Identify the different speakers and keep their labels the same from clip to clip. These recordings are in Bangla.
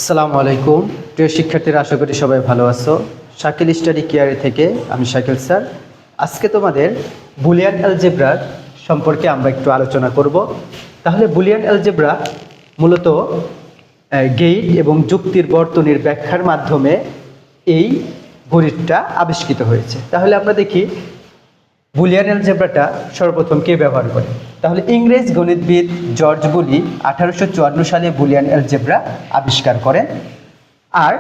Speaker 1: আসসালামু আলাইকুম প্রিয় শিক্ষার্থীরা, আশা করি সবাই ভালো আছো। শাকিল স্টাডি কেয়ারে থেকে আমি শাকিল স্যার। আজকে তোমাদের বুলিয়ান অ্যালজেব্রা সম্পর্কে আমরা একটু আলোচনা করব। তাহলে বুলিয়ান অ্যালজেব্রা মূলত গেইট এবং যুক্তির বর্তনীর ব্যাখ্যার মাধ্যমে এই গণিতটা আবিষ্কৃত হয়েছে। তাহলে আমরা দেখি বুলিয়ান অ্যালজেব্রাটা সর্বপ্রথম কে ব্যবহার করে। তাহলে ইংরেজ গণিতবিদ জর্জ বুলি 1854 সালে বুলিয়ান অ্যালজেব্রা আবিষ্কার করেন। আর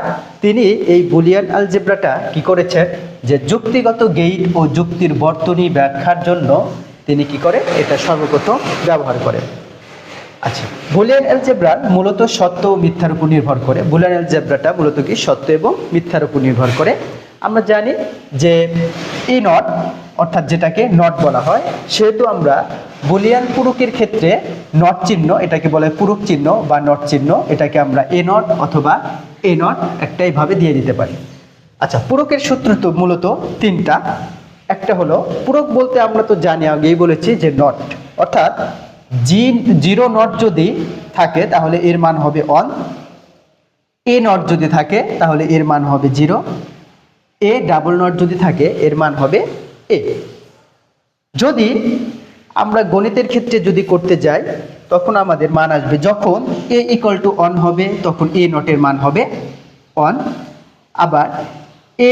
Speaker 1: তিনি এই বুলিয়ান অ্যালজেব্রাটা কি করেছেন, যে যুক্তিগত গেইট ও যুক্তির বর্তনী ব্যাখ্যার জন্য তিনি কি করে, এটা সর্বপ্রথম ব্যবহার করেন। আচ্ছা, বুলিয়ান অ্যালজেব্রা মূলত সত্য ও মিথ্যার উপর নির্ভর করে। বুলিয়ান অ্যালজেব্রাটা মূলত কি সত্য এবং মিথ্যার উপর নির্ভর করে। আমরা জানি যে ই নট, অর্থাৎ যেটাকে নট বলা হয়, সেহেতু আমরা বুলিয়ান পূরকের ক্ষেত্রে নট চিহ্ন, এটাকে বলে পূরক চিহ্ন বা নট চিহ্ন, এটাকে আমরা এ নট অথবা এ নট একটাইভাবে দিয়ে দিতে পারি। আচ্ছা, পূরকের সূত্র তো মূলত তিনটা। একটা হলো পূরক বলতে আমরা তো জানি, আগেই বলেছি যে নট, অর্থাৎ জিরো নট যদি থাকে তাহলে এর মান হবে 1, এ নট যদি থাকে তাহলে এর মান হবে 0, এ ডাবল নট যদি থাকে এর মান হবে এ। যদি আমরা গণিতের ক্ষেত্রে যদি করতে যাই তখন আমাদের মান আসবে, যখন এ ইকুয়াল টু 1 হবে তখন এ নটের মান হবে 1, আবার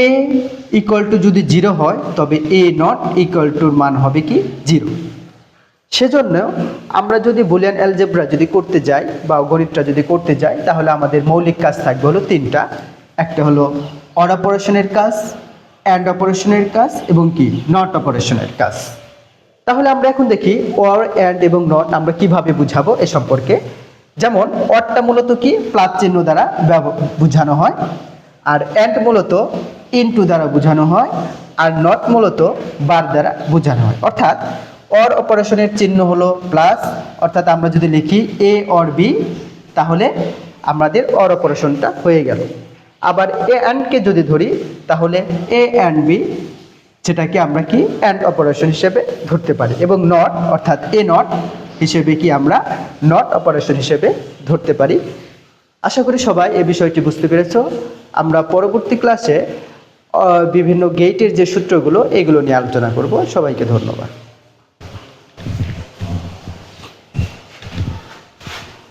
Speaker 1: এ ইকুয়াল টু যদি 0 হয় তবে এ নট ইকুয়াল টুর মান হবে কি 0। সেজন্য আমরা যদি বুলিয়ান অ্যালজেব্রা যদি করতে যাই বা গণিতটা যদি করতে যাই তাহলে আমাদের মৌলিক কাজ থাকবে হলো তিনটা। একটা হলো অর অপারেশনের কাজ, অ্যান্ড অপারেশনের কাজ এবং কি নট অপারেশনের কাজ। তাহলে আমরা এখন দেখি অর, অ্যান্ড এবং নট আমরা কিভাবে বুঝাবো এ সম্পর্কে। যেমন অরটা মূলত কি প্লাস চিহ্ন দ্বারা বোঝানো হয়, আর অ্যান্ড মূলত ইনটু দ্বারা বোঝানো হয়, আর নট মূলত বার দ্বারা বোঝানো হয়। অর্থাৎ অর অপারেশনের চিহ্ন হলো প্লাস, অর্থাৎ আমরা যদি লিখি এ অর বি তাহলে আমাদের অর অপারেশনটা হয়ে গেল। আবার এ অ্যান্ডকে যদি ধরি তাহলে এ অ্যান্ড বি, যেটাকে আমরা কি অ্যান্ড অপারেশন হিসেবে ধরতে পারি, এবং নট অর্থাৎ এ নট হিসেবে কি আমরা নট অপারেশন হিসেবে ধরতে পারি। আশা করি সবাই এই বিষয়টি বুঝতে পেরেছ। আমরা পরবর্তী ক্লাসে বিভিন্ন গেইটের যে সূত্রগুলো এগুলো নিয়ে আলোচনা করব। সবাইকে ধন্যবাদ।